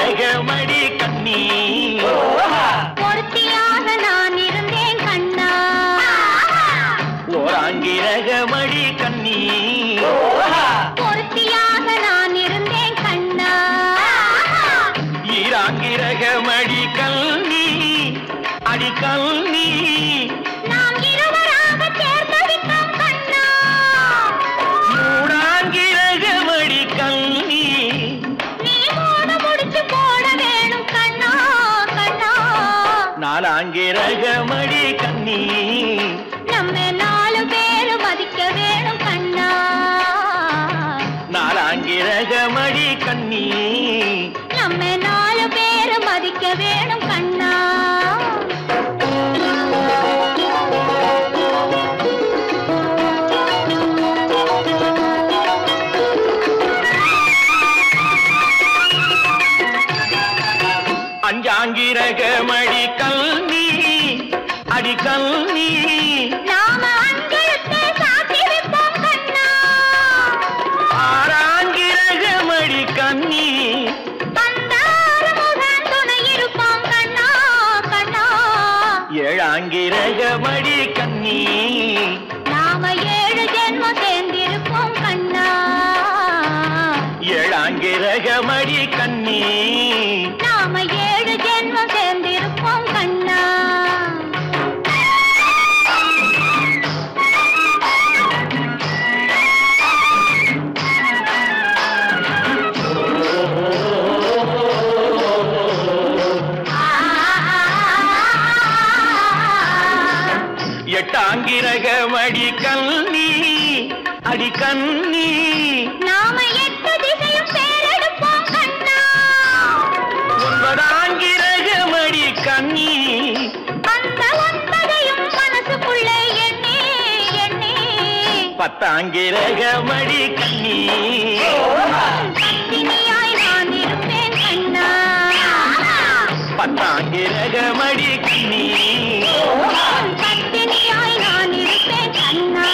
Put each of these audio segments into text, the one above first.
ஆங்கிரகமடி கண்ணி பொருத்தியாக நான் இருந்தேன் கண்ணா ஓர் ஆங்கிரகமடி கண்ணி பொருத்தியாக நான் இருந்தேன் கண்ணா ஈராங்கிரகமடி கண்ணி அடி கண்ணி நாம் இருவராக சேர்ந்தடித்தோம் கண்ணா மூடாங்கிரகமடி கண்ணி நீ மூட முடிச்சு போட வேணும் கண்ணா கண்ணா நாலாங்கிரகமடி கண்ணி நம்ம 4 பேரு மதிக்க வேணும் கண்ணா நாலாங்கிரகமடி கண்ணி நம்ம 4 பேரு மதிக்க வேணும் கண்ணா அஞ்சாங்கிரகமடி கண்ணி அடி கண்ணி நாம அஞ்சலத்தை சாத்தி வைப்போம் கண்ணா ஆறாங்கிரகமடி கண்ணி அந்த முகன் துணை இருப்போம் கண்ணா கண்ணா ஏழாங்கிரகமடி கண்ணி நாம 7 ஜென்மம் சேர்ந்திருப்போம் கண்ணா ஏழாங்கிரகமடி கண்ணி நாம 7 ஜென்மம் சேர்ந்திருப்போம் கண்ணா எட்டாங்கிரகமடி கண்ணி அடி கண்ணி நாம 8 திசையும் பேரெடுப்போம் கண்ணா ஒன்பதாங்கிரகமடி கண்ணி அந்த 9ஐயும் மனசுக்குள்ளே எண்ணி எண்ணி பத்தாங்கிரகமடி கண்ணி பத்தினியாய் நான் இருப்பேன் கண்ணா பத்தாங்கிரகமடி கண்ணி பத்தினியாய் நான் இருப்பேன் கண்ணா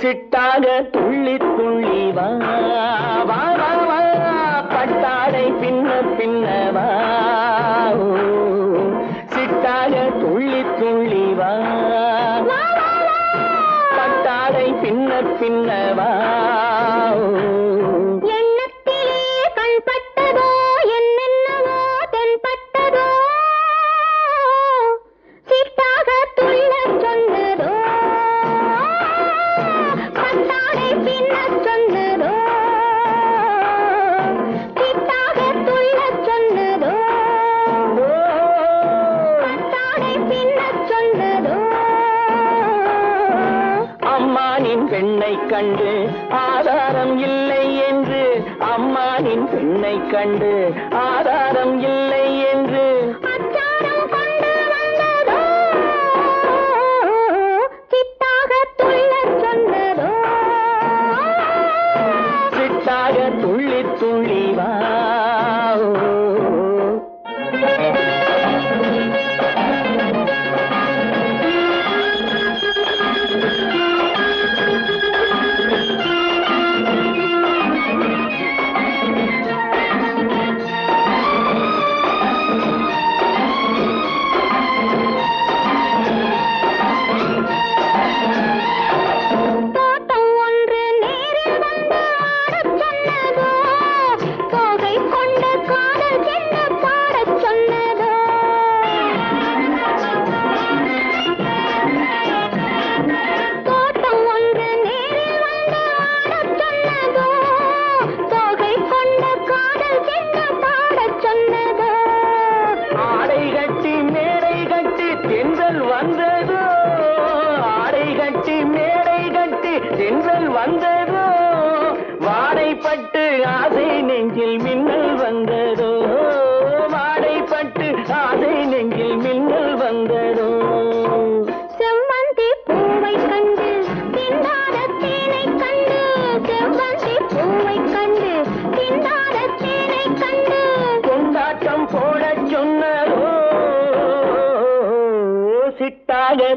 சிட்டாக துள்ளி துள்ளி வா வா வா வா பட்டாடை பின்ன பின்னவா சிட்டாக துள்ளி துள்ளி வா பட்டாடை பின்ன பின்னவா எண்ணத்திலே கண்பட்டதோ என்னென்னவோ தென்பட்டதோ சிட்டாக துள்ளச் சொன்னதோ பட்டாடை பின்னச் சொன்னதோ சிட்டாக துள்ளச் சொன்னதோ பட்டாடை பின்னச் சொன்னதோ அம்மானின் பெண்ணை கண்டு ஆதாரம் இல்லை என்று அம்மானின் பெண்ணை கண்டு ஆதாரம் இல்லை என்று அச்சாரம் கொண்டு வந்ததோ சித்தாக துள்ளி சிட்டாக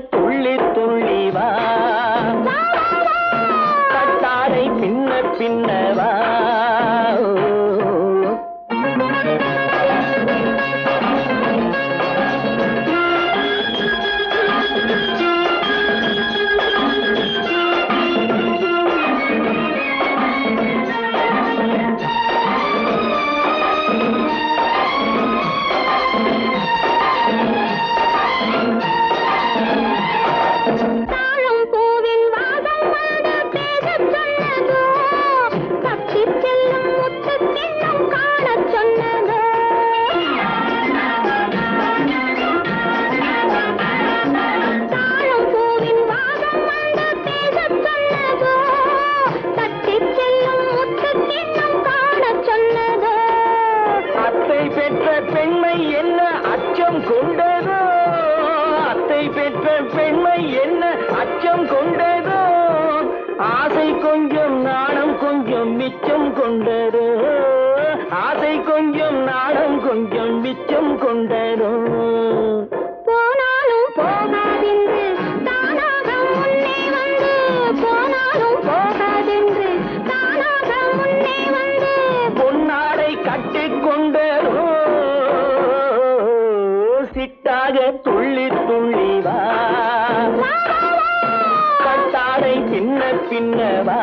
துள்ளி துள்ளி வா கட்டாடை பின்ன பின்னவா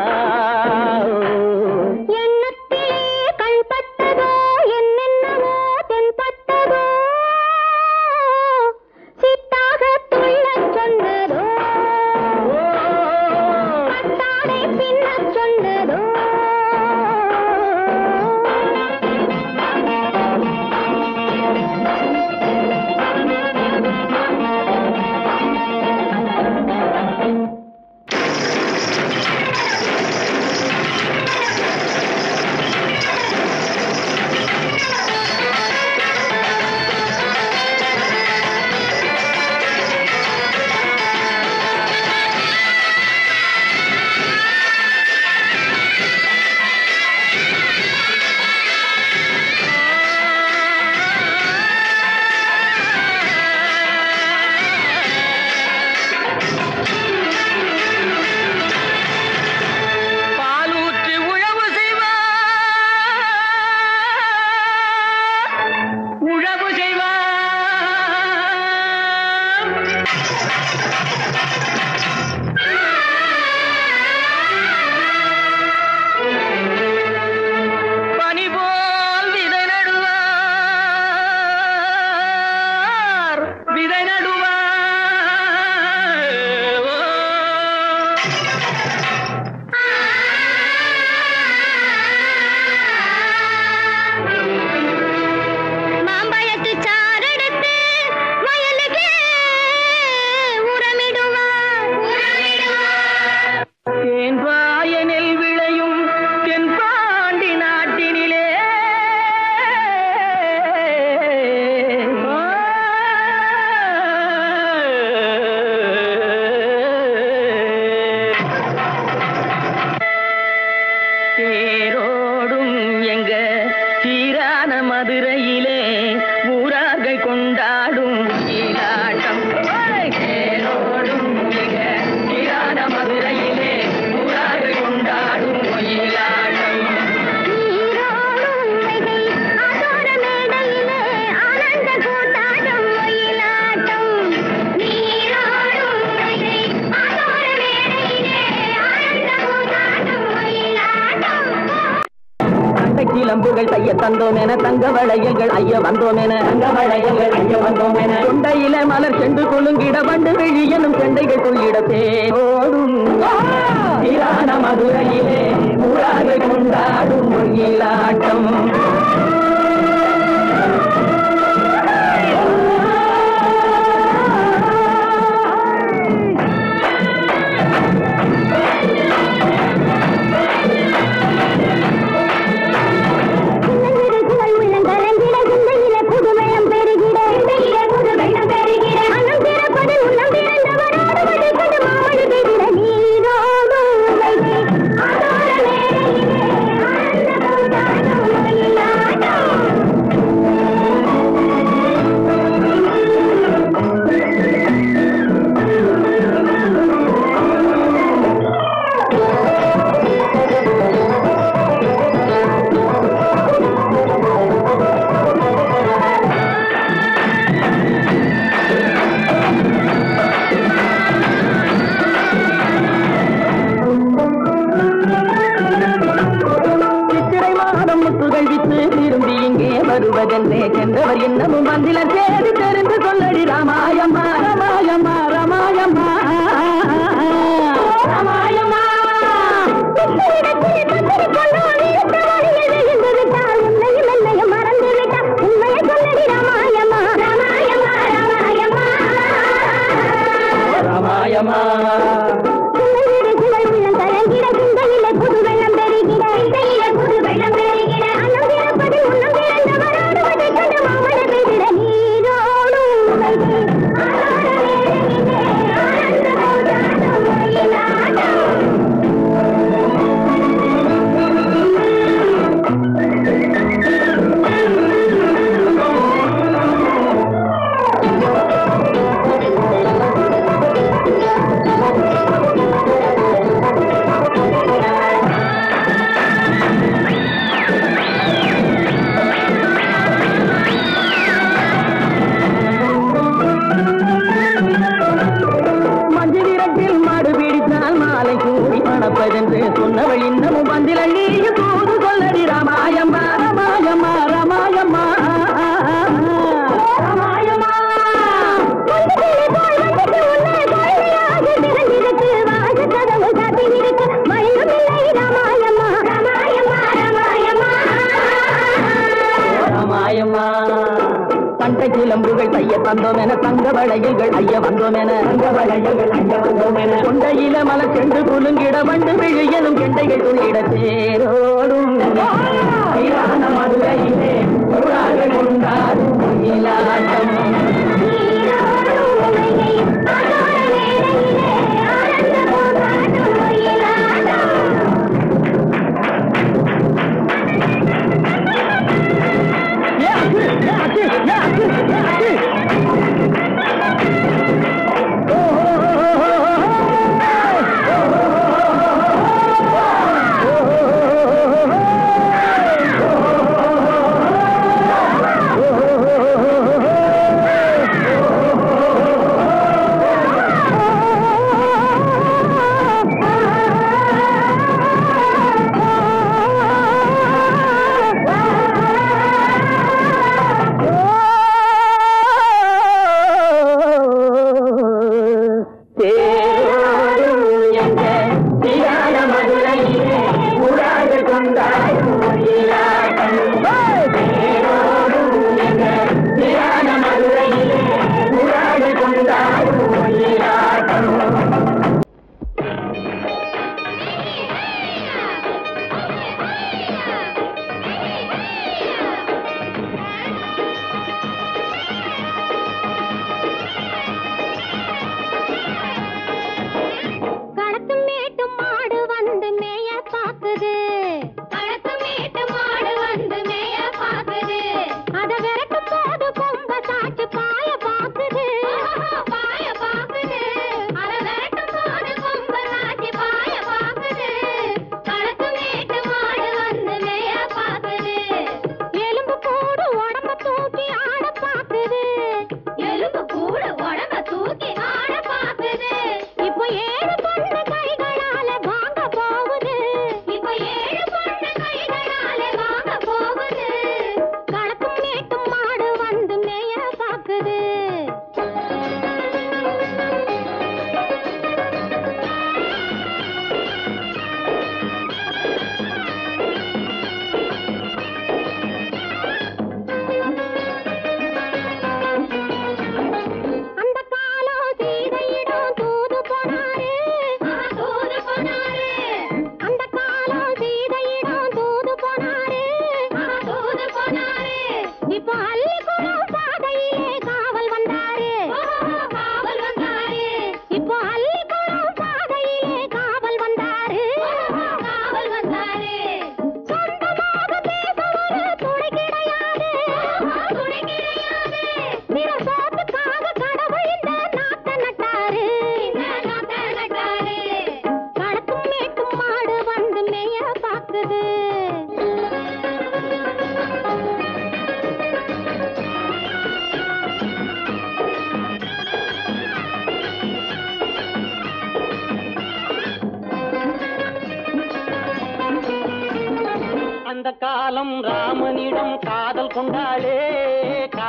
சிலம்புகள் செய்ய தந்தோம் என தங்க வளையல்கள் ஐய வந்தோம் என கொண்டையில மலர் சென்று கொள்ளுங்கிட வண்டு விழி எனும் செண்டைகள் கொள்ளிட தேரோடும் மதுரையிலே ஊராக கொண்டாடும் மொழியிலாட்டம் நீரோடும் வெள்ளியனும் வந்தில தேடி தெரிந்து சொல்லடி ராமாயம்மா ராமாயம்மா ராமாயம்மா ராமாயம்மா ராமாயம்மா சொன்னவள் இன்னமும் வந்திலி போது சொல்லடி ராமாயம்மா ராமாயம்மா ராமாயம்மா ராமாயம்மா ராமாயம்மா பண்டை கிளம்புகள் தைய தந்தோம் என தங்க வளையல்கள் ஐய வந்தோம் என தங்க வளையல்கள் ஐய வந்தோம் என கொண்டையில மலை சென்று குலுங்கிட வண்டு விழியனும் கெண்டைகள் துணிட தேரோடும் மதுரையிலே கொண்டாடும்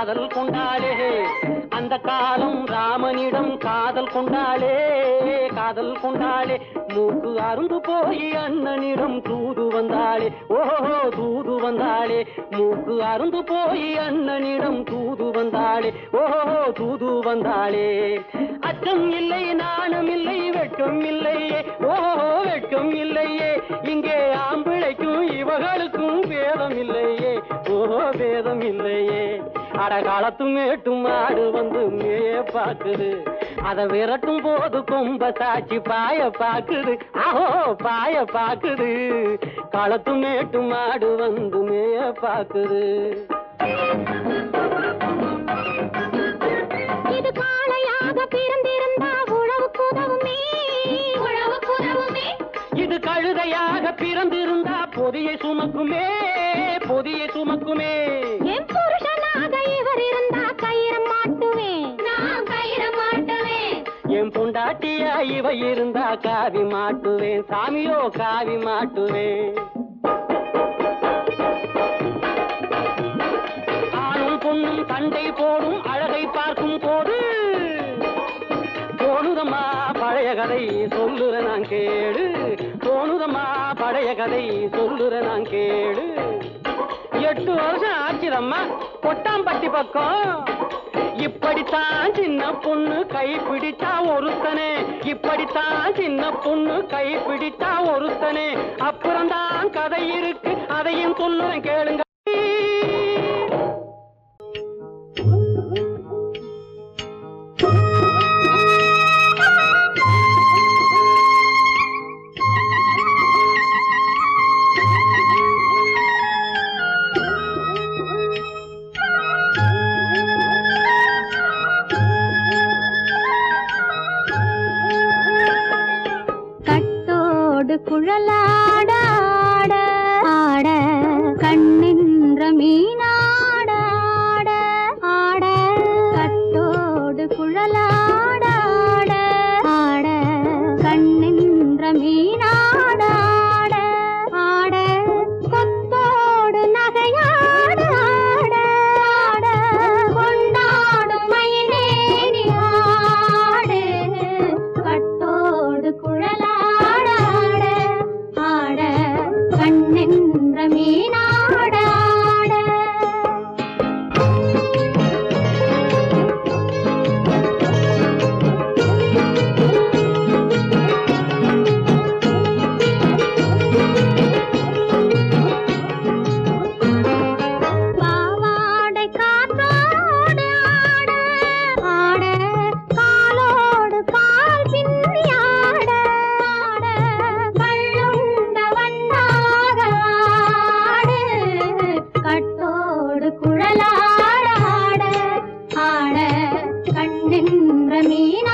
காதல் கொண்டாளே அந்த காலம் ராமனிடம் காதல் கொண்டாளே காதல் கொண்டாளே மூக்கு அருந்து போய் அண்ணனிடம் தூது வந்தாளே ஓஹோ தூது வந்தாளே மூக்கு அருந்து போய் அண்ணனிடம் தூது வந்தாளே ஓஹோ தூது வந்தாளே அச்சம் இல்லை நாணம் இல்லை வெட்கம் இல்லையே ஓஹோ வெட்கம் இல்லையே இங்கே ஆம்பிளைக்கும் இவர்களுக்கும் வேதம் இல்லையே ஓஹோ வேதம் இல்லையே அடகாலத்து மேட்டும் மாடு வந்து மேய பாக்குது அதை விரட்டும் போது கொம்ப சாட்சி பாய பாக்குது ஆஹோ பாய பாக்குது களத்து மேட்டும் மாடு வந்து மேய பாக்குது இது காளையாக பிறந்திருந்தா உழவுக்கு உதவுமே உழவுக்கு உதவுமே இது கழுதையாக பிறந்திருந்தா பொதியை சுமக்குமே பொதியை சுமக்குமே என் புருஷனாக இவர் இருந்தா கயிறம் மாட்டுவேன் நான் கயிறம் மாட்டுவேன் என் பொண்டாட்டியா இவ இருந்தா காவி மாட்டுவேன் சாமியோ காவி மாட்டுவேன் ஆணும் பொண்ணும் சண்டை போடும் அழகை பார்க்கும் போது தோணுதம்மா பழைய கதை சொல்லுற நான் கேடு தோணுதம்மா பழைய கதை சொல்லுற நான் கேடு 8 வருஷம் ஆச்சுதம்மா கொட்டாம்பட்டி பக்கம் இப்படித்தான் சின்ன பொண்ணு கை பிடிச்சா ஒருத்தனே இப்படித்தான் சின்ன பொண்ணு கை பிடிச்சா ஒருத்தனே அப்புறம்தான் கதை இருக்கு அதையும் சொல்லுறேன் கேளுங்க குழலாட ஆட கண்ணின்ற மீனாட ஆட கட்டோடு குழலாட ஆட கண்ணின்ற மீனாட ஆட கொத்தோடு நகையாட ஆட கொண்டாடும் மயிலேறி ஆடு கட்டோடு குழலாட கண்ணென்ற மீனாட பாவாடை காற்றோடு ஆட ஆட காலோடு கால் பின்னி ஆட கள்ளுண்ட வண்ணாக ஆடு கட்டோடு குழலாட ஆட கண்ணின்ற மீனாட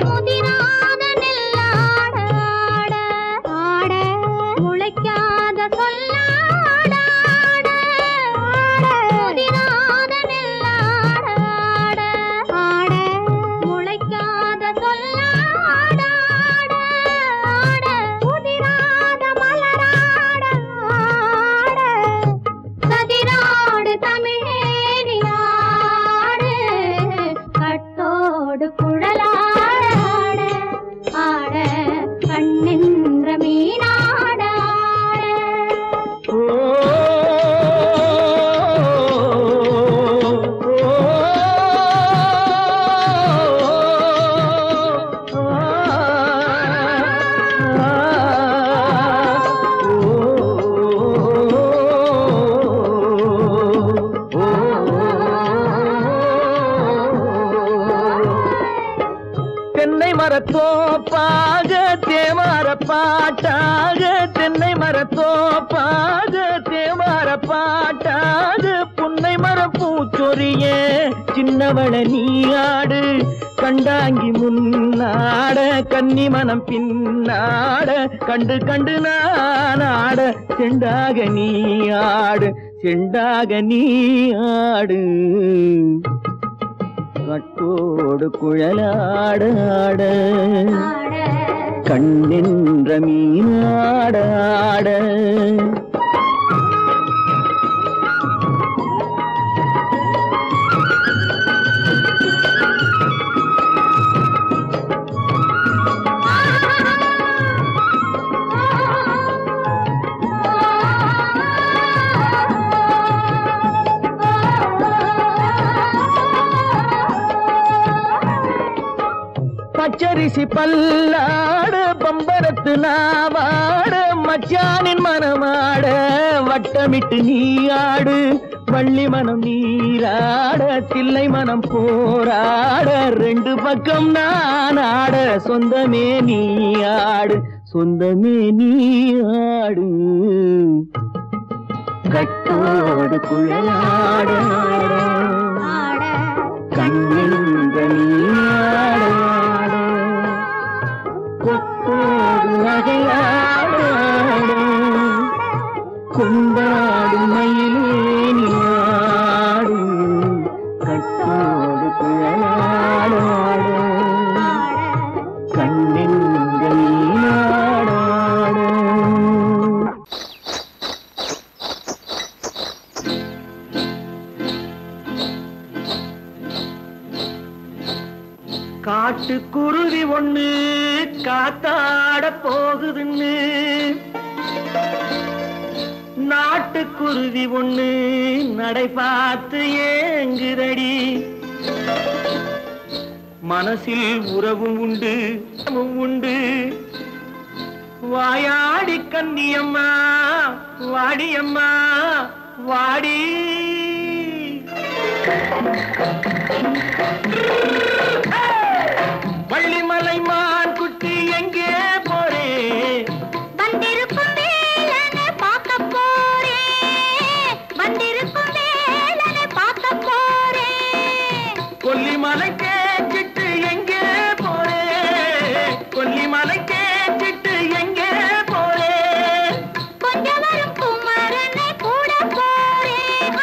முதிராத நெல்லாட ஆட முளைக்காத சொல்லாட முதிராத நெல்லாட ஆட முளைக்காத சொல்லாட முதிராத மலராட சதிராடு தமிழேறி ஆடு கட்டோடு குழலாட ஆட கண்ணின்ற மீனாட தென்னை மரத்தோப்பாக தேவார பாட்டாக தென்னை மரத்தோப்பாக தேவார பாட்டாக புன்னை மரப்பூச்சொரிய சின்னவள நீயாடு கண்டாங்கி முன்னாட கன்னி மனம் பின்னாட கண்டு கண்டு நானாட செண்டாக நீயாடு செண்டாக நீ ஆடு கட்டோடு குழலாட ஆட கண்ணென்ற மீனாட ஆட பச்சரிசி பல்லாட பம்பரத்து நாவாட மச்சானின் மனமாட வட்டமிட்டு நீயாடு வள்ளி மனம் நீராட தில்லை மனம் போராட ரெண்டு பக்கம் நான் ஆட சொந்தமே நீயாடு சொந்தமே நீயாடு கட்டோடு குழலாட கண்ணென்ற நீயாட கொத்தோடு நகையாட கொண்டாடு மயிலேனியாடு கட்டோடு குழலாட கண்ணென்ற நீயாட காட்டுக்குருவி ஒண்ணு காத்தாட போகுதுன்னு நாட்டுக்குருவி ஒண்ணு நடை பார்த்து ஏங்குதடி மனசில் உறவும் உண்டு உண்டு வாயாடி கன்னியம்மா வாடியம்மா வாடி வள்ளிமலை மான் குட்டி எங்கே போறே வந்திருக்கும் வேலனை பார்க்க போறேன் வந்திருக்கும் வேலனை பார்க்க போறேன் கொல்லிமலை கேச்சிட்டு எங்கே போறே கொல்லிமலை கேச்சிட்டு எங்கே போறே கொஞ்சம் வரும் குமரனை கூட போறேன்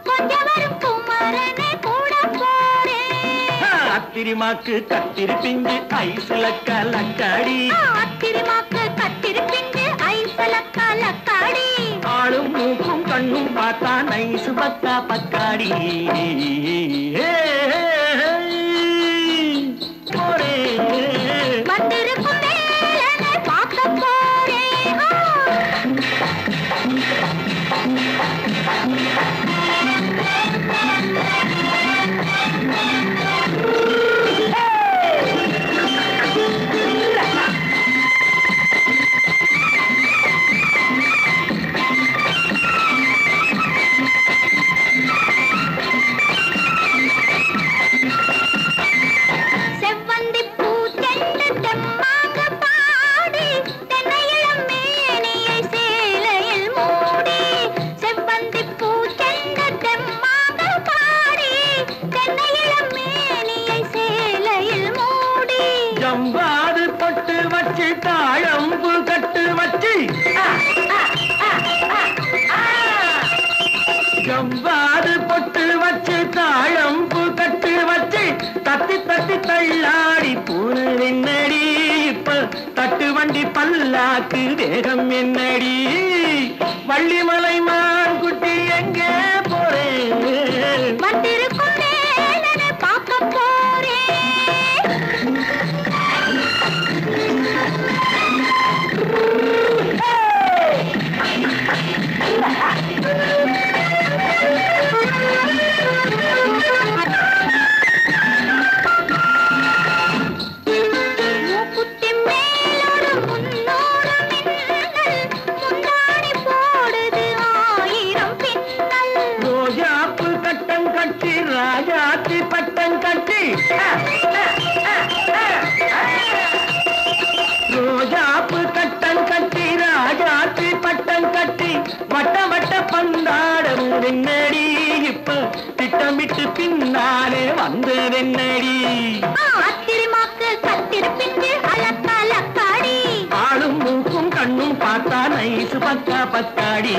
கொஞ்சம் வரும் குமரனை கூட போறேன் அத்திரிமாக்கு கத்திரி பிஞ்சு ஐசுல கலக்காடி அத்திரிமாக்கு கத்திரி பிஞ்சு ஐசுல கலக்காடி ஆளும் மூக்கும் கண்ணும் பார்த்தா நைசு பக்கா பக்காடி போறே வந்திருக்கும் வேலனை பார்க்க போறேன் செவ்வந்தி பூ செண்டு தெம்மாக பாடி தென்னையிளம் மேனியை சேலையில் மூடி செவ்வந்தி பூ செண்டு தெம்மாக பாடி தென்னையிளம் மேனியை சேலையில் மூடி ஜம்பாது பொட்டு வச்சு தாழம்பு கட்டு வச்சு ஜம்பாது பொட்டு வச்சு தாழம்பு கட்டு வச்சு தத்தி தத்தி தள்ளாடி பூனு என்னடி இப்ப தட்டு வண்டி பல்லாக்கு வேகம் என்னடி வள்ளிமலை மான் குட்டி எங்கே போறேன் வந்திருக்கும் வேலனை பார்க்க போறேன் மூக்குத்தி மேலோடு முன்னோடு மின்னல் முந்தாடி போடுது ஆயிரம் பின்னல் ரோஜாப்பு கட்டம் கட்டி ராஜாத்தி பட்டம் கட்டி ரோஜாப்பு கட்டம் கட்டி ராஜாத்தி பட்டம் கட்டி வட்ட வட்ட பந்தாடம் என்னடி இப்ப திட்டமிட்டு பின்னாலே வந்ததென்னடி அத்திரிமாக்கு கத்திரி பிஞ்சு அலக்காடி ஆளும் மூக்கும் கண்ணும் பார்த்தா நைசு பக்கா பக்காடி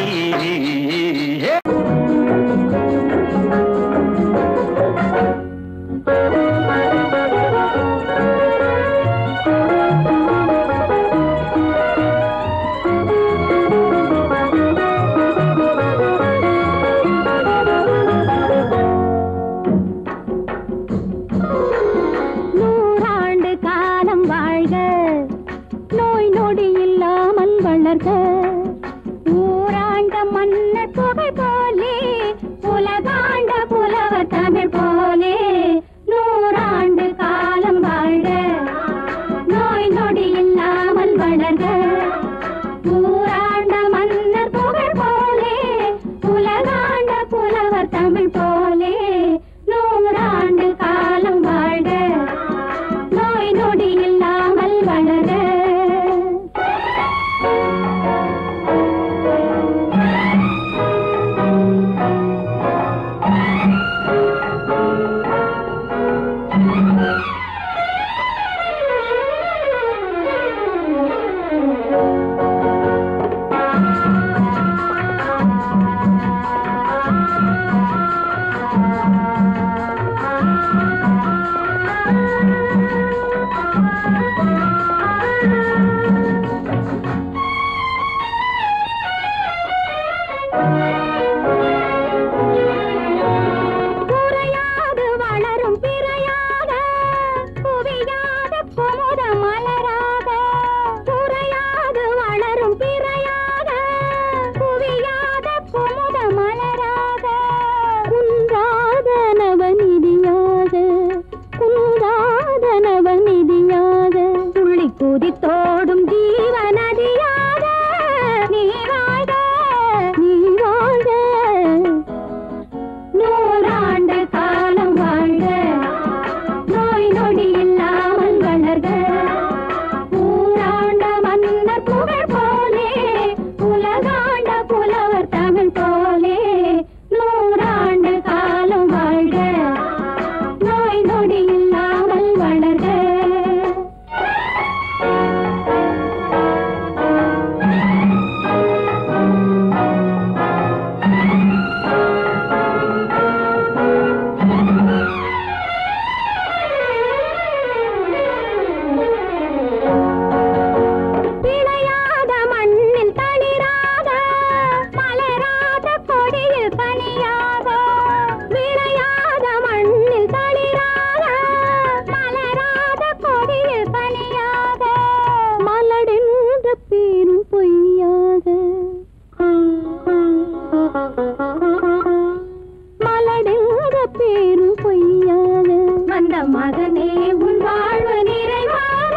பொய்யாக வந்த மகனே உன் வாழ்வு நிறைவாக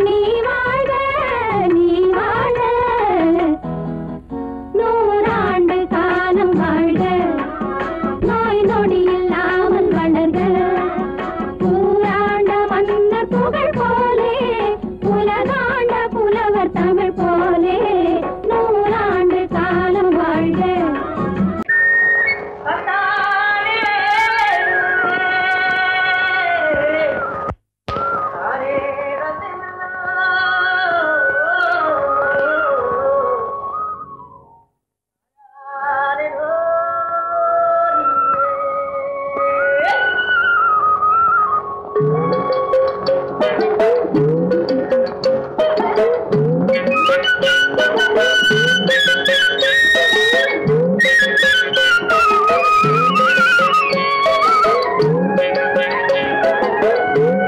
நீ வாழ நீ வாழ 100 ஆண்டு காலம் வாழ்க நோய் நொடி இல்லாமல் வளர்க ஊராண்ட மன்னர் புகழ் போலே உலகாண்ட புலவர் தமிழ் போலே 100 ஆண்டு காலம் வாழ்க.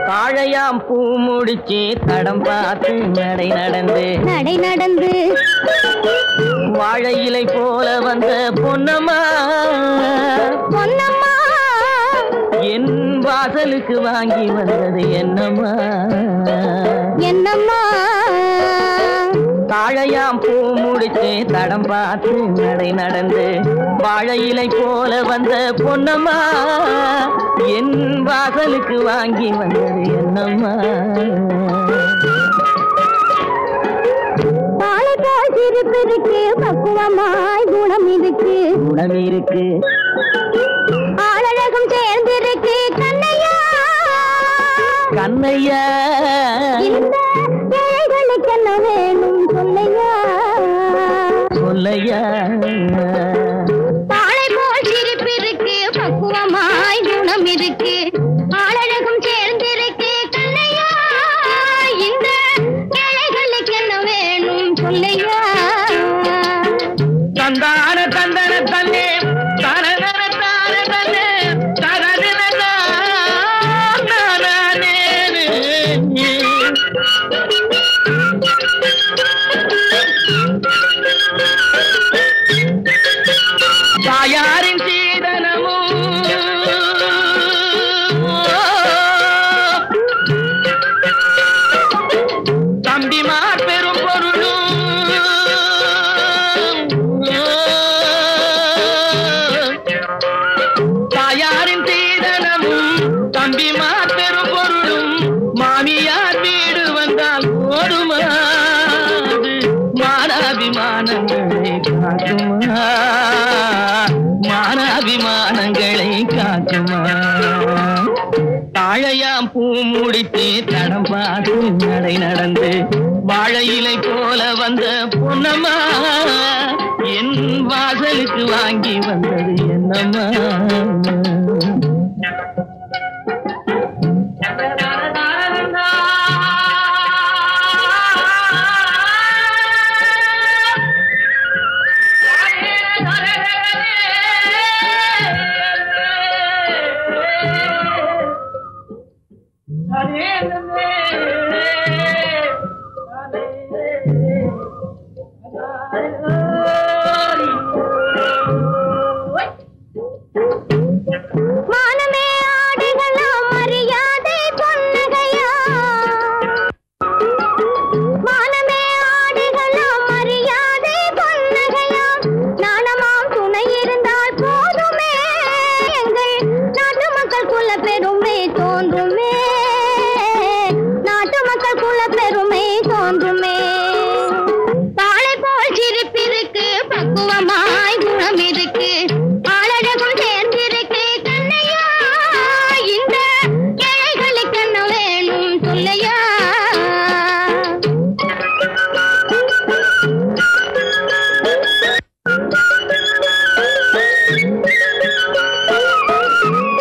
தாழையாம் பூ முடிச்சு தடம் பார்த்து நடை நடந்து வாழை இலை போல வந்த பொன்னம்மா என் வாசலுக்கு வாங்கி வந்தது என்னம்மா தாழையாம் பூ முடிச்சு தடம் பார்த்து நடை நடந்து வாழை இலை போல வந்த பொன்னம்மா என் வாசலுக்கு வாங்கி வந்தது என்னம்மா சிரிப்பிருக்கு பக்குவமாய் குணம் இருக்கு ஆளழகும் சேர்ந்திருக்கு கண்ணையா இந்த ஏழைகளுக்கு என்ன வேணும் சொல்லையா தாளை போல் சிரிப்பிருக்கு பக்குவமாய் குணம் இருக்கு ஆளழகும் சேர்ந்திருக்கு கண்ணையா இந்த ஏழைகளுக்கு என்ன வேணும் சொல்லையா தந்தான தந்தன தன்னே தரதன தார தன்னே தரதன தானே தாயாரின் சீதனமும் தம்பிமார் பெரும் பொருளும் தாயாரின் சீதனமும் தம்பிமார் பெரும் பொருளும் மாமியார் வீடு வந்தால் ஓடுமாது மானாபிமானங்களை காக்குமா மானாபிமானங்களை காக்குமா தாழையாம் பூ முடித்து தடம் பார்த்து நடை நடந்து வாழை இலை போல வந்த பொன்னம்மா என் வாசலுக்கு வாங்கி வந்தது என்னம்மா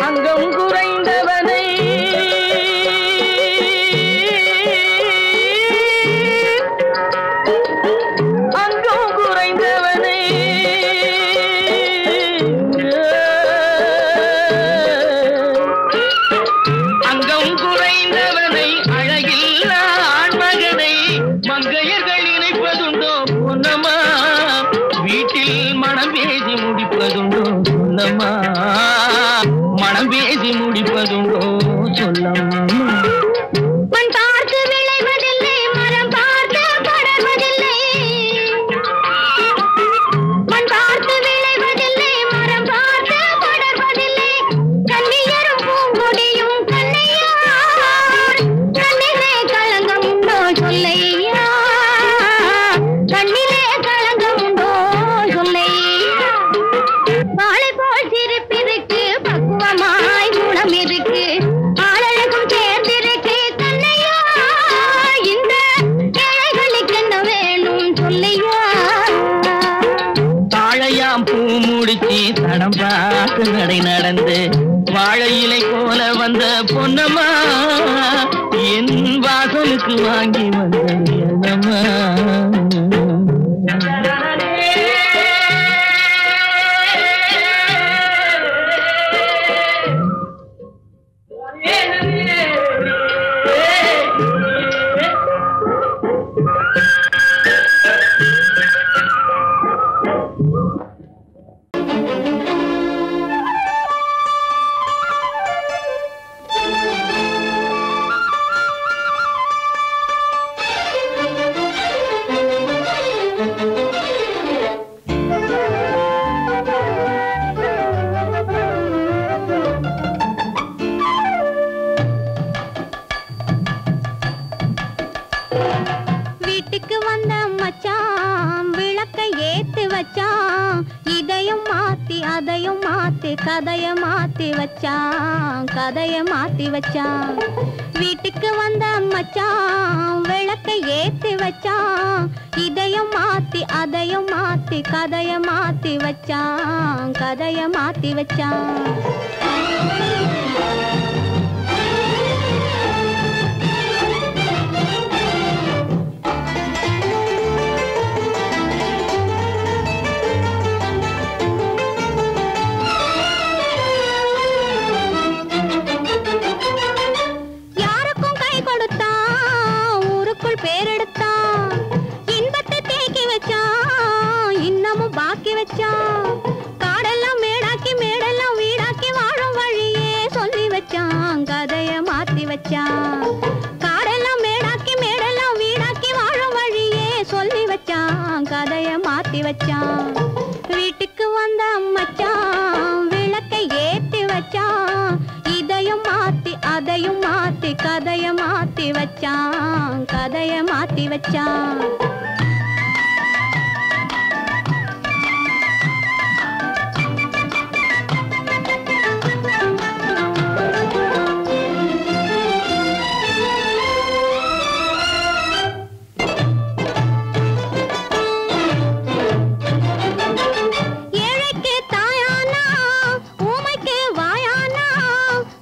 அங்கம் குறைந்தவர் எழுதி முடிப்பதுண்டோ சொல்லம்மா. மண் பார்த்து விளைவதில்லை, மரம் பார்த்து படர்வதில்லை. மண் பார்த்து விளைவதில்லை, மரம் பார்த்து படர்வதில்லை. கண்ணியரும் பூங்கொடியும் கண்ணையா, கண்ணிலே களங்கம் உண்டோ சொல்லையா, கண்ணிலே களங்கம் உண்டோ சொல்லையா. வாழை போல் சிரிப்பிருக்கு, பக்குவமாய் குணம் இருக்கு, ஆளழகும் சேர்ந்திருக்கு கண்ணையா. இந்த ஏழைகளுக்கு என்ன வேணும் சொல்லையா. தாழையாம் பூ முடிச்சு தடம் பார்த்து நடை நடந்து வாழை இலை போல வந்த பொன்னம்மா என் வாசலுக்கு வாங்கி வந்த என்னம்மா. வீட்டுக்கு வந்த மச்சான் விளக்கை ஏத்தி வச்சான், இதையும் மாத்தி அதையும் மாத்தி கதைய மாத்தி வச்சான், கதைய மாத்தி வச்சான். வீட்டுக்கு வந்த மச்சான் விளக்கை ஏத்தி வச்சான், இதையும் மாத்தி அதையும் மாத்தி கதைய மாத்தி வச்சான், கதைய மாத்தி வச்சான். யாருக்கும் கை கொடுத்தான், ஊருக்குள் பேரெடுத்தான், இன்பத்தை தேக்கி வச்சான், இன்னமும் பாக்கி வச்சான். காடெல்லாம் மேடாக்கி மேடெல்லாம் வீடாக்கி வாழும் வழியே சொல்லி வச்சான், கதைய மாத்தி வச்சான். காடெல்லாம் மேடாக்கி மேடெல்லாம் வீடாக்கி வாழும் வழியே சொல்லி வச்சான், கதைய மாத்தி வச்சான். வீட்டுக்கு வந்த மச்சான் விளக்கை ஏத்தி வச்சான், இதையும் மாத்தி அதையும் மாத்தி கதைய மாத்தி வச்சான், கதைய மாத்தி வச்சான். ஏழைக்கு தாயானா, ஊமைக்கு வாயானா,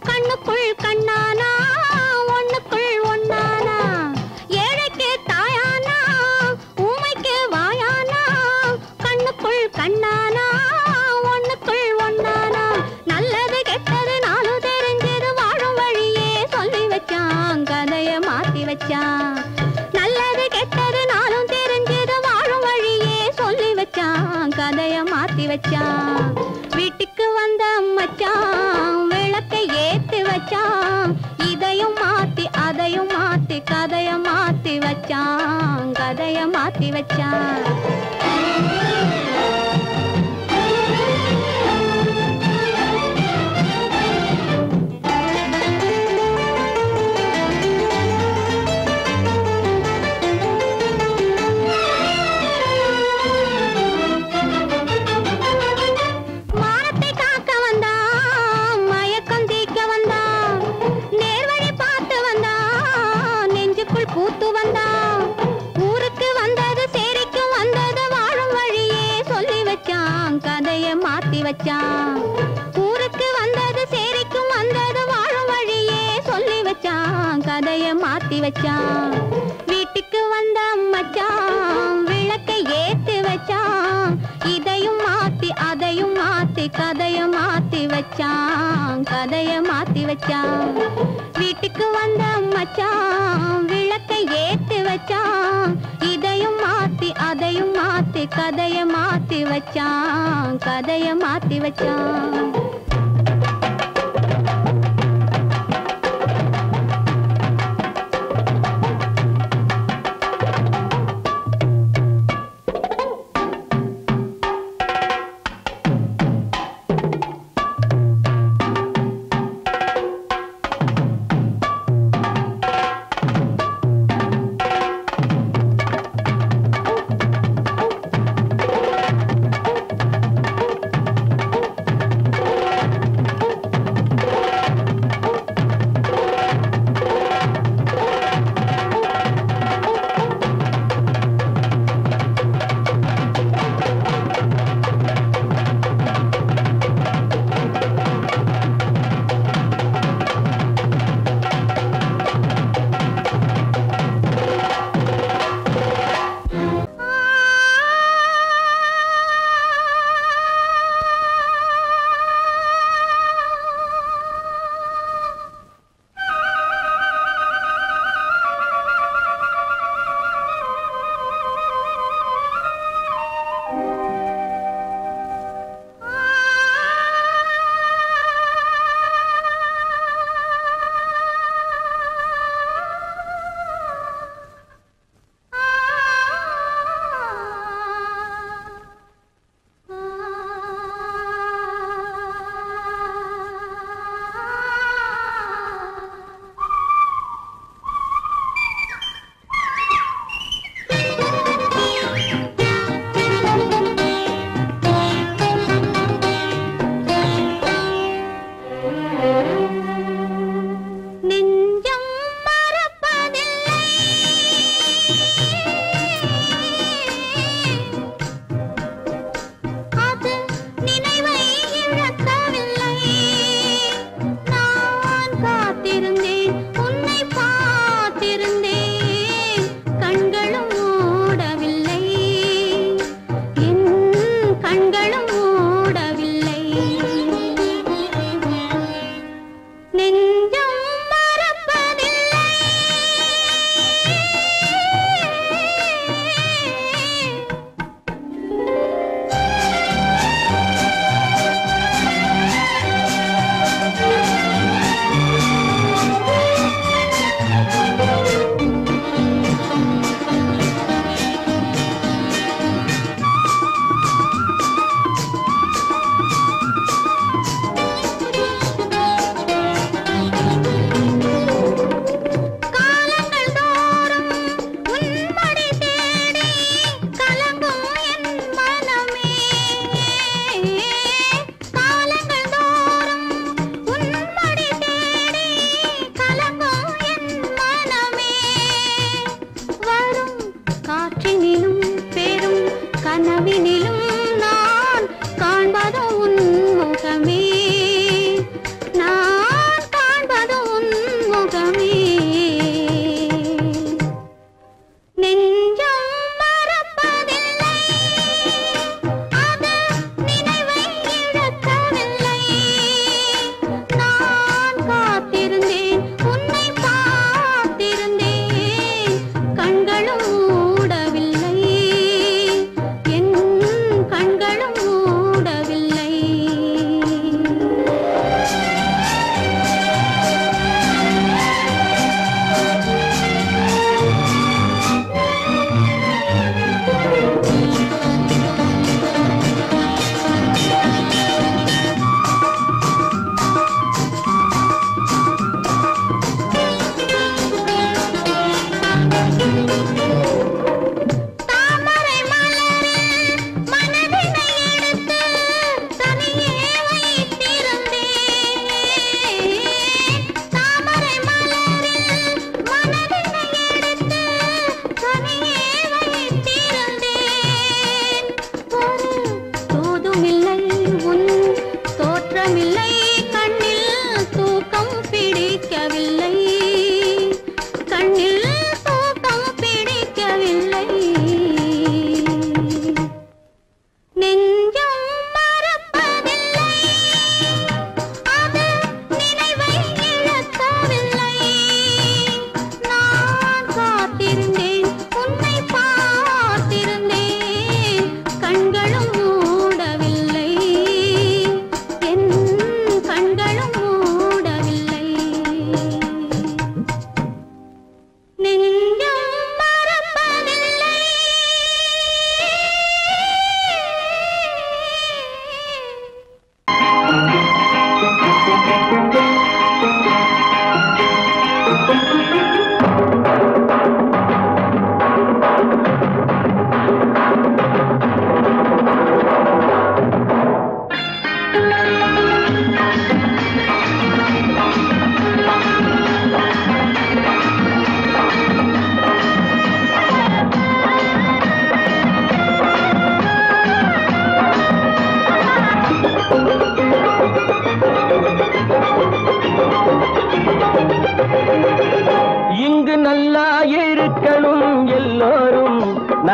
கண்ணுக்குள் கண்ணானா, ஒண்ணுக்குள் ஒண்ணானா. ஏழைக்கு தாயானா, ஊமைக்கு வாயானா, கண்ணுக்குள் கண்ணானா, ஒண்ணுக்குள் ஒண்ணானா. நல்லது கெட்டது நாலு தெரிஞ்சது வாழும் வழியே சொல்லி வச்சான், கதைய மாத்தி வச்சான். நல்லது கெட்டது நாளும் தெரிஞ்சது வாழும் வழியே சொல்லி வச்சான், கதைய மாத்தி வச்சான். வீட்டுக்கு வந்த மச்சான் விளக்கை ஏத்தி வச்சான், இதையும் மாத்தி அதையும் மாத்தி கதைய மாத்தி வச்சான், கதைய மாத்தி வச்சான். மானத்தை காக்க வந்தான், மயக்கம் தீக்க வந்தான், நேர்வழி பார்த்து வந்தான், நெஞ்சுக்குள் பூத்து வந்தான். ஊருக்கு வந்தது சேரிக்கு வந்தது வாழும் வழியே சொல்லி வச்சான், கதைய மாத்தி வச்சான். ஊருக்கு வந்தது சேரிக்கும் வந்தது வாழும் வழியே சொல்லி வச்சான், கதைய மாத்தி வச்சான். வீட்டுக்கு வந்த மச்சான் விளக்கை ஏத்தி வச்சான், இதையும் மாத்தி அதையும் மாத்தி கதைய மாத்தி வச்சான், கதைய மாத்தி வச்சான். வீட்டுக்கு வந்த மச்சான் விளக்கை ஏத்தி வச்சான், இதையும் மாத்தி அதையும் மாத்தி கதைய மாத்தி வச்சான், கதைய மாத்தி வச்சான்.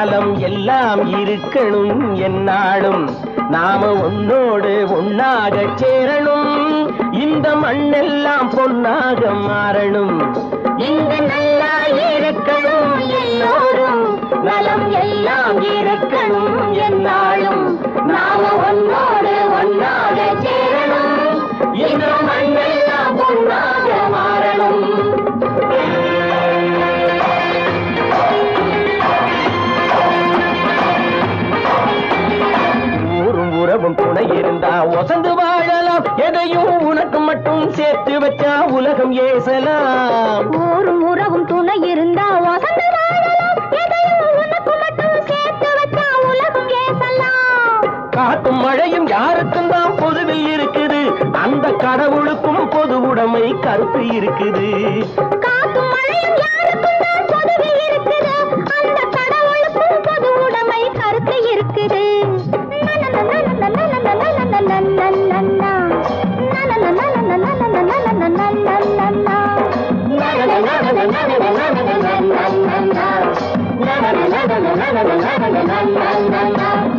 நலம் எல்லாம் இருக்கணும் என்னாலும் நாம உன்னோடு ஒன்னாக சேரணும் இந்த மண்ணெல்லாம் பொன்னாக மாறணும் இங்கு நல்லா இருக்கணும் எல்லோரும் நலம் எல்லாம் இருக்கணும் என்னாலும் நாம உன்னோடு ஒன்னாக சேரணும் இந்த மண்ணெல்லாம் பொன்னாக மாறணும் உறவும் துணை இருந்தா வசந்து வாழலாம் எதையும் உனக்கு மட்டும் சேர்த்து வச்சா உலகம் ஏசலாம் ஊரும் உறவும் துணை இருந்தா வசந்து வாழலாம் எதையும் உனக்கு மட்டும் சேர்த்து வச்சா உலகம் ஏசலாம் காத்தும் மழையும் யாருக்கும் தான் பொதுவில் இருக்குது அந்த கடவுளுக்கும் பொது உடைமை கருத்து இருக்குது காத்தும் மழையும் யாருக்கும் தான் பொதுவில் இருக்குது அந்த கடவுளுக்கும் பொது உடைமை கருத்து இருக்குது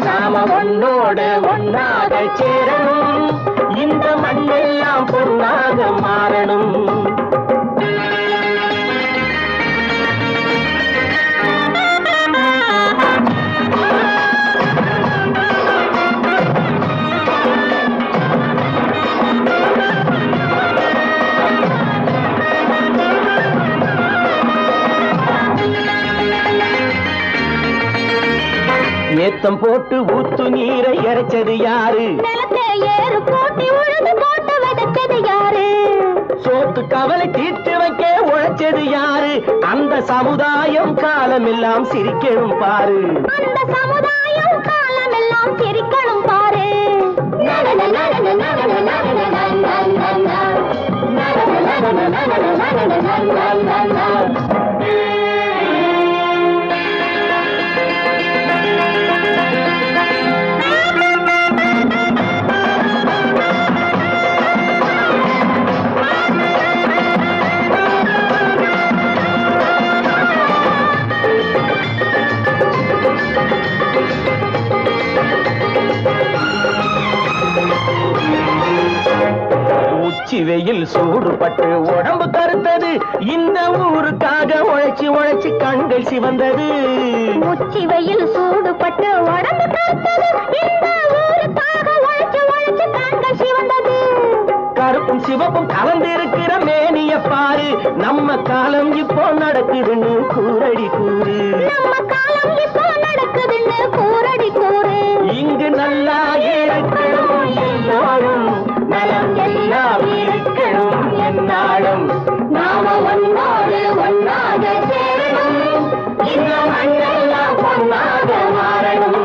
நாம ஒன்னோடு ஒன்னாக சேரணும் இந்த மண்ணெல்லாம் பொன்னாக மாறணும் ஏத்தம் போட்டு ஊத்து நீரை இறைச்சது யாரு நிலத்தை ஏறு போட்டி உழுது போட்டு விதைச்சது யாரு சோத்து கவலை தீர்த்து வைக்க உழைச்சது யாரு அந்த சமுதாயம் காலமெல்லாம் சிரிக்கணும் பாரு அந்த சமுதாயம் காலமெல்லாம் சிரிக்கணும் பாரு உச்சி வெயில் சூடுபட்டு உடம்பு கருத்தது இந்த ஊருக்காக உழைச்சி உழைச்சி கண்கள் சிவந்தது உச்சி வெயில் சூடுபட்டு உடம்பு கருத்தது இந்த ஊருக்காக உழைச்சி உழைச்சி கண்கள் சிவந்தது கருப்பும் சிவப்பும் கலந்திருக்கிற மேனிய பாரு நம்ம காலம் இப்போ நடக்குதுன்னு கூரடி கூறு நம்ம காலம் இப்போ நடக்குதுன்னு கூரடி கூறு இங்கு நல்லா இருக்கணும் எல்லாரும் நலம் எல்லாம் இருக்கணும் என்னாலும் நாம ஒன்னோடு ஒன்னாக சேரணும் இந்த மண்ணெல்லாம் பொன்னாக மாறணும்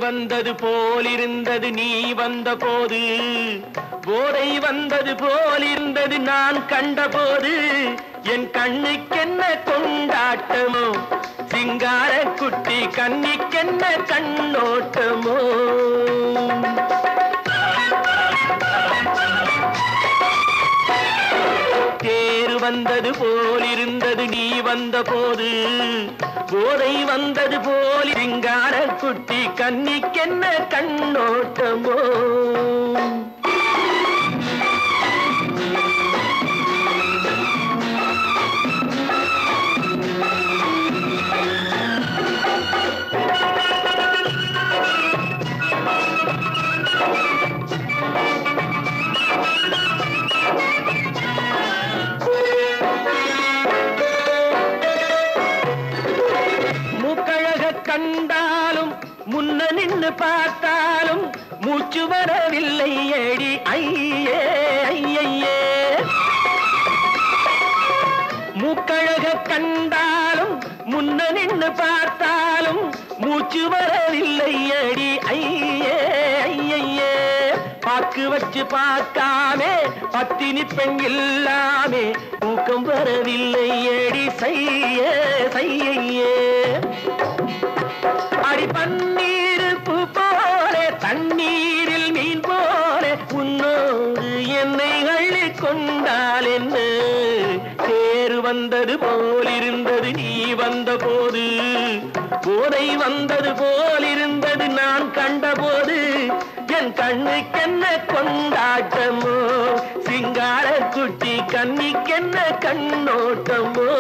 வந்தது போலிருந்தது நீ வந்த போது போதை வந்தது போலிருந்தது நான் கண்டபோது என் கண்ணுக்கென்ன கொண்டாட்டமோ சிங்கார குட்டி கண்ணிக்கென்ன கண்ணோட்டமோ தேர் வந்தது போலிருந்தது நீ வந்த போது போதை வந்தது போல் சிங்கார குட்டி கண்ணிக்கென்ன கண்ணோட்டமோ கண்டாலும் முன்ன நின்று பார்த்தாலும் மூச்சு வரவில்லை ஏடி ஐயே ஐயே மூக்கழக கண்டாலும் முன்ன நின்று பார்த்தாலும் மூச்சு வரவில்லை அடி ஐயே ஐயே பாக்கு வச்சு பார்க்காமே பத்தினி பெண் இல்லாமே தூக்கம் வரவில்லை அடி செய்ய செய்யே அடி பன்னீர் பூ போல தண்ணீரில் மீன் போல உன்னோடு என்னை அள்ளி கொண்டால் என்ன தேர் வந்தது போலிருந்தது நீ வந்த போது போதை வந்தது போலிருந்தது நான் கண்டபோது என் கண்ணுக்கென்ன கொண்டாட்டமோ சிங்கார குட்டி கண்ணிக்கென்ன கண்ணோட்டமோ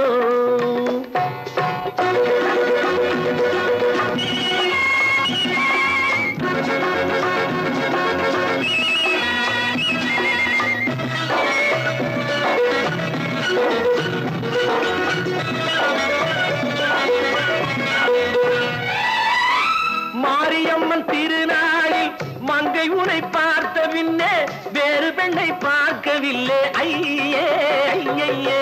மாரியம்மன் திருநாளில் மங்கை உனை பார்த்த பின்னே வேறு பெண்ணை பார்க்கவில்லை ஐயே ஐயே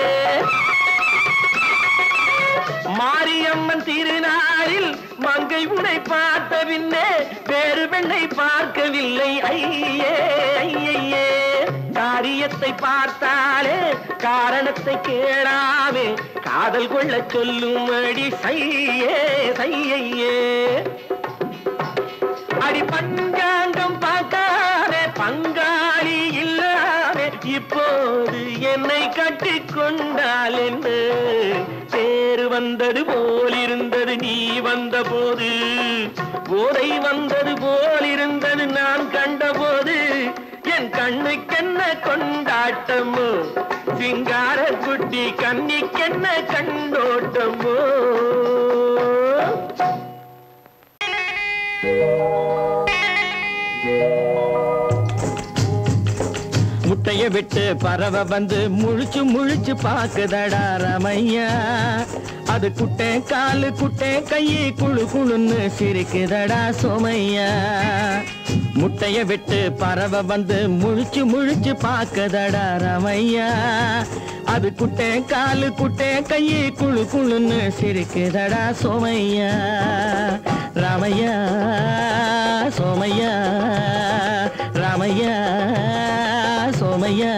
மாரியம்மன் திருநாளில் மங்கை உனை பார்த்த பின்னே வேறு பெண்ணை பார்க்கவில்லை ஐயே ஐயே காரியத்தை பார்த்தாலே காரணத்தை கேளாமே காதல் கொள்ள சொல்லும் அடி செய்யே செய்யே அடி பஞ்சாங்கம் பார்க்காதே பங்காளி இல்லாதே இப்போது என்னை கட்டி கொண்டால் என்ன தேர் வந்தது போலிருந்தது நீ வந்த போது போதை வந்தது போலிருந்தது நான் கண்டபோது என் கண்ணுக்கென்ன கொண்டாட்டமோ சிங்கார குட்டி கண்ணிக்கென்ன கண்ணோட்டமோ முட்டைய விட்டு பறவை வந்து முழிச்சு முழிச்சு பாக்குதடா ரமையா அது குட்டே காலு குட்டே கையை குழு குழுன்னு சிரிக்குதடா சோமையா முட்டைய விட்டு பறவை வந்து முழிச்சு முழிச்சு பாக்குதடா ரமையா அது குட்டே காலு குட்டே கையை குழு குழுன்னு சிரிக்குதடா சோமையா ராமையா சோமையா ராமையா சோமையா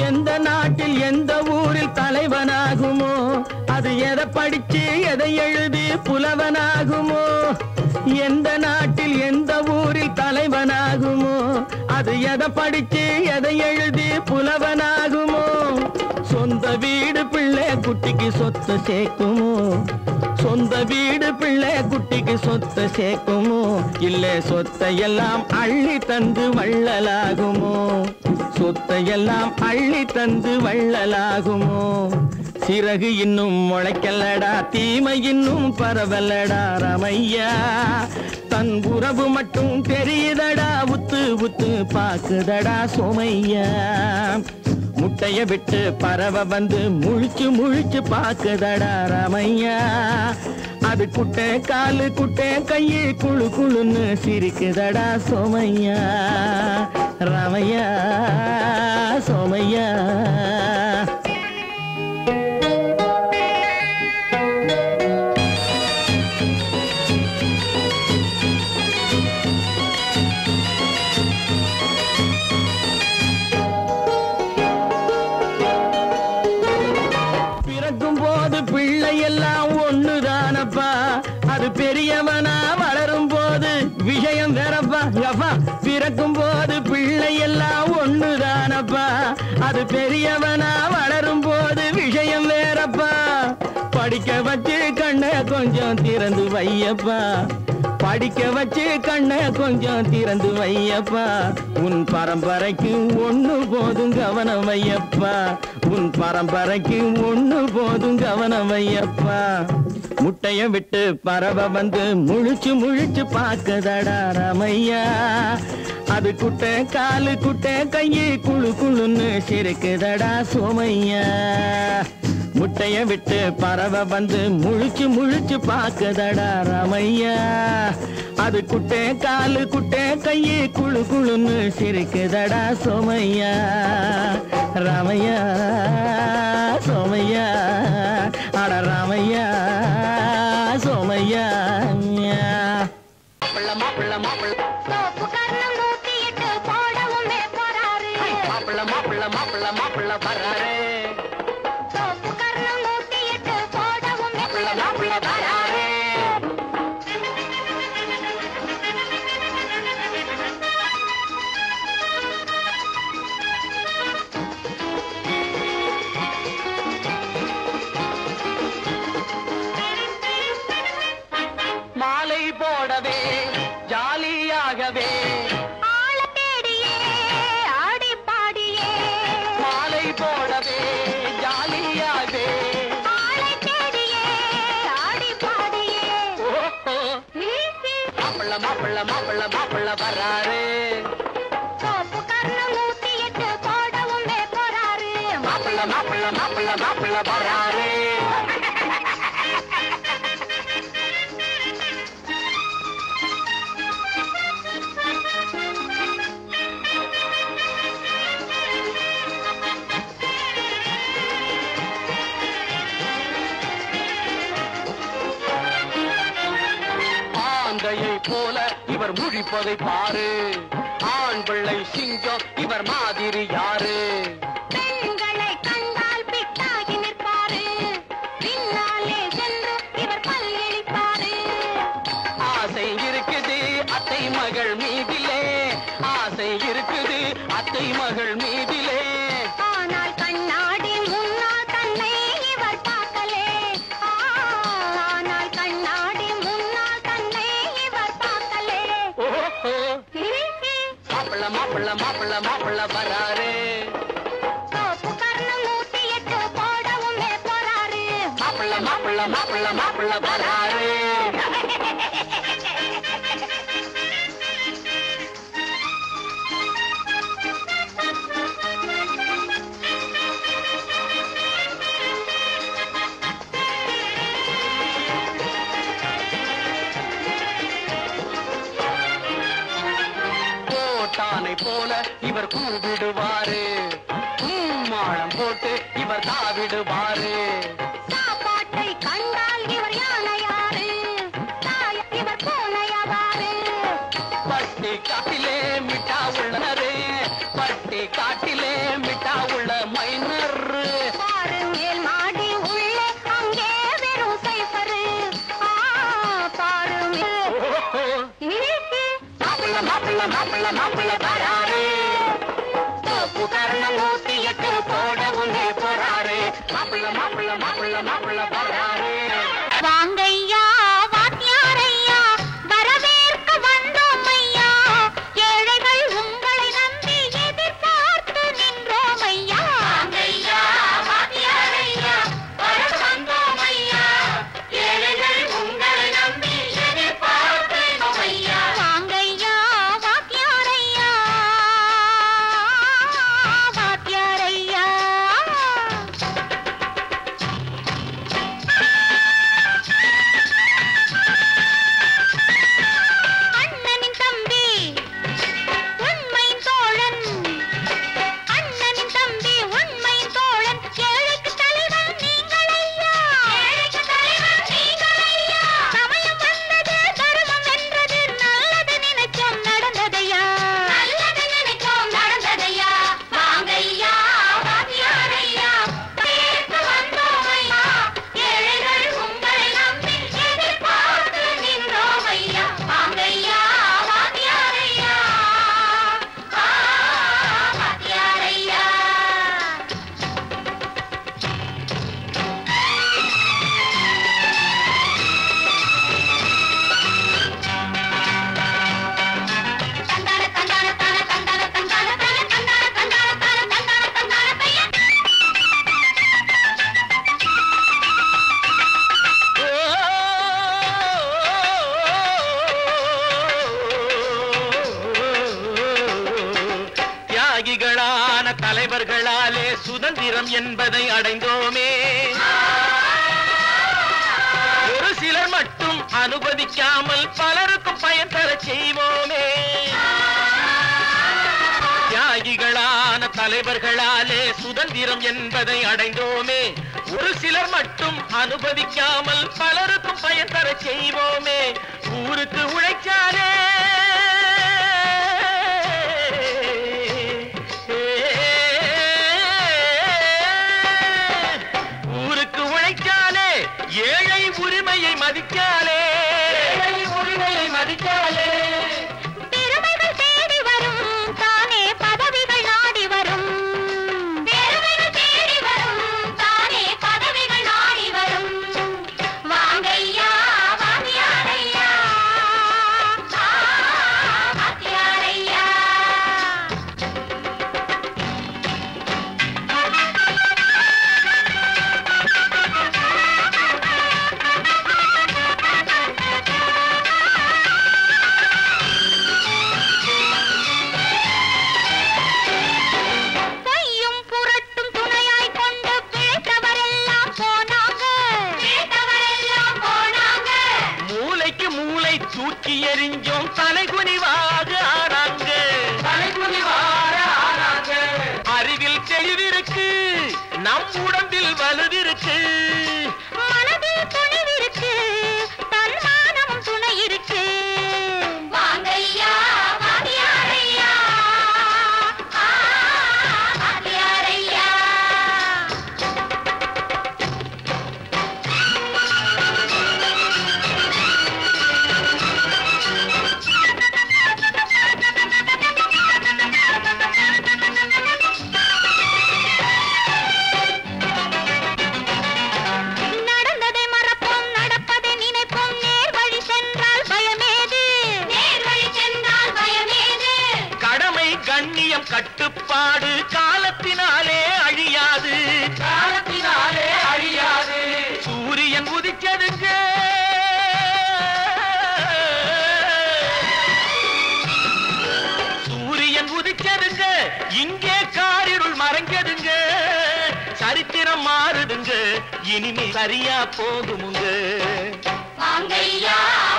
எந்த நாட்டில் எந்த ஊரில் தலைவனாகுமோ அது எதை படிச்சு எதை எழுதி புலவனாகுமோ எந்த நாட்டில் எந்த ஊரில் தலைவனாகுமோ அது எதை படிச்சு எதை எழுதி புலவனாகுமோ சொந்த வீடு பிள்ளை குட்டிக்கு சொத்து சேர்க்குமோ சொந்த வீடு பிள்ளை குட்டிக்கு சொத்து சேர்க்குமோ இல்ல சொத்தையெல்லாம் அள்ளி தந்து வள்ளலாகுமோ சொத்தையெல்லாம் அள்ளி தந்து வள்ளலாகுமோ சிறகு இன்னும் முளைக்கல்லடா தீமை இன்னும் பரவலடா ரமையா தன் உறவு மட்டும் தெரியுதடா உத்து உத்து பாக்குதடா சோமையா முட்டைய விட்டு பறவை வந்து முழிச்சு முழிச்சு பாக்குதடா ரமையா அது குட்டை காலு குட்டை கையை குழு குழுன்னு சிரிக்குதடா சோமையா ரமையா சோமையா பிள்ளையெல்லாம் ஒண்ணுதானப்பா அது பெரியவனா வளரும் போது விஷயம் வேறப்பா அப்பா பிறக்கும் போது பிள்ளையெல்லாம் ஒண்ணுதானப்பா அது பெரியவனா வளரும் போது விஷயம் வேறப்பா படிக்க வச்சு கண்ணை கொஞ்சம் திறந்து வையப்பா படிக்க வச்சு கண்ணை கொஞ்சம் திறந்து வையப்பா உன் பரம்பரைக்கு ஒண்ணு போதும் கவனம் வையப்பா உன் பரம்பரைக்கு ஒண்ணு போதும் கவனம் வையப்பா முட்டைய விட்டு பறவை வந்து முழிச்சு முழிச்சு பாக்குதடா ரமையா அது குட்டை காலு குட்டை கையு குழு குழுன்னு சிரிக்குதடா சோமையா. முட்டைய விட்டு பறவை வந்து முழிச்சு முழிச்சு பாக்குதடா ராமையா. அது குட்டை காலு குட்டை கையு குழு குழுன்னு சிரிக்குதடா சோமையா. ராமையா சோமையா அட ராமையா சோமையா. மாப்பிள்ள மாப்பிள்ள சோப்பு கர்ணம் 108 போடவுமே போறாரு. மாப்பிள்ள மாப்பிள்ள மாப்பிள்ள மாப்பிள்ள வர்றாரு. சோப்பு கர்ணம் 108 போடவுமே மாப்பிள்ள வர்றாரு. மாலை போடவே ஜாலியாகவே ஆள தேடியே ஆடி பாடியே. மாலை போடவே ஜாலியாகவே ஆளை தேடியே ஆடி பாடியே. மாப்பிள்ள மாப்பிள்ள மாப்பிள்ள மாப்பிள்ள வர்றாரு. சோப்பு கர்ணம் 108 போடவுமே போறாரு. மாப்பிள்ள மாப்பிள்ள மாப்பிள்ள மாப்பிள்ள வர்றாரு. ஆந்தையை போல இவர் முழிப்பதை பாரு. ஆண் பிள்ளை சிங்கம் இவர் மாதிரி யாரு? பெண்களை கண்டால் பிட்டாகி நிற்பாரு. பின்னாலே சென்று இவர் பல்லிழிப்பாரு. ஆசை இருக்குது அத்தை மகள் மீதிலே. ஆசை இருக்குது அத்தை மகள் மீதிலே. ஆனால் கண்ணாடி முன்னால் தன்னை இவர் பார்க்கலே. ஆனால் கண்ணாடி முன்னால் தன்னை இவர் பார்க்கலே. ஓஹோ மாப்பிள்ள மாப்பிள்ள மாப்பிள்ள மாப்பிள்ள வர்றாரு. சோப்பு கர்ணம் 108 போடவுமே போறாரு. மாப்பிள்ள மாப்பிள்ள மாப்பிள்ள மாப்பிள்ள வர்றாரு. கோட்டானை போல இவர் கூவிடுவாரு. மாளம் போட்டு இவர் தாவிடுவாரு. சாப்பாட்டை கண்டால் இவர் யானையாரு. இவர் பூனையாவாரு. பட்டி காட்டிலே மிட்டா உள்ளனரே. பட்டி காட்டிலே மிட்டா உள்ள மைனர். பாரு மேல் மாடி உள்ளே அங்கே வெறும் சைஃபரு. பாரு மாப்பிள்ள மாப்பிள்ள மாப்பிள்ள மாப்பிள்ள வராரு. தோப்பு கர்ணம் 108 போடவுமே போறாரு. மாப்பிள்ள மாப்பிள்ள மாப்பிள்ள மாப்பிள்ள வராரு. வாங்கையா வாத்தியாரையா வரவேற்க வந்தோம் ஐயா. ஏழைகள் உங்களை நம்பி எதிர்பார்த்து தியாகிகளான தலைவர்களாலே சுதந்திரம் என்பதை அடைந்தோமே. ஒரு சிலர் மட்டும் அனுமதிக்காமல் பலருக்கும் பயன் தர செய்வோமே. தியாகிகளான தலைவர்களாலே சுதந்திரம் என்பதை அடைந்தோமே. ஒரு சிலர் மட்டும் அனுமதிக்காமல் பலருக்கும் பயன் தர செய்வோமே. ஊருக்கு உழைச்சாலே ஊருக்கு உழைச்சாலே ஏழை உரிமையை மதிச்சாலே பெருமைகள் தேடி வரும் தானே பதவிகள் நாடி வரும். பெருமைகள் தேடி வரும் தானே பதவிகள் நாடி வரும். வாங்கையா வாத்தியாரையா வாத்தியாரையா. பொய்யும் புரட்டும் துணையாய் கொண்டு பிழைத்தவரெல்லாம் போனாங்க. மூளைக்கு மூளை தூக்கி எறிஞ்சோம் தலைகுனிவாக ஆனாங்க. அறிவில் தெளிவிருக்கு நம் உடம்பில் வலுவிருக்கு. மனதில் துணிவிருக்கு தன்மானமும் துணை இருக்கு. வாங்கையா வாத்தியாரையா வாத்தியாரையா. நடந்ததை மறப்போம் நடப்பதை நினைப்போம். நேர் வழி சென்றால் பயமேது. கடமை கண்ணியம் கட்டுப்பாடு காலத்தினாலே அழியாது. சூரியன் உதிச்சதுங்க இங்கே காரிருள் மறைஞ்சதுங்க. சரித்திரம் மாறுதுங்க இனிமே சரியா போகுமுங்க. வாங்கையா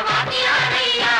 வாத்தியாரையா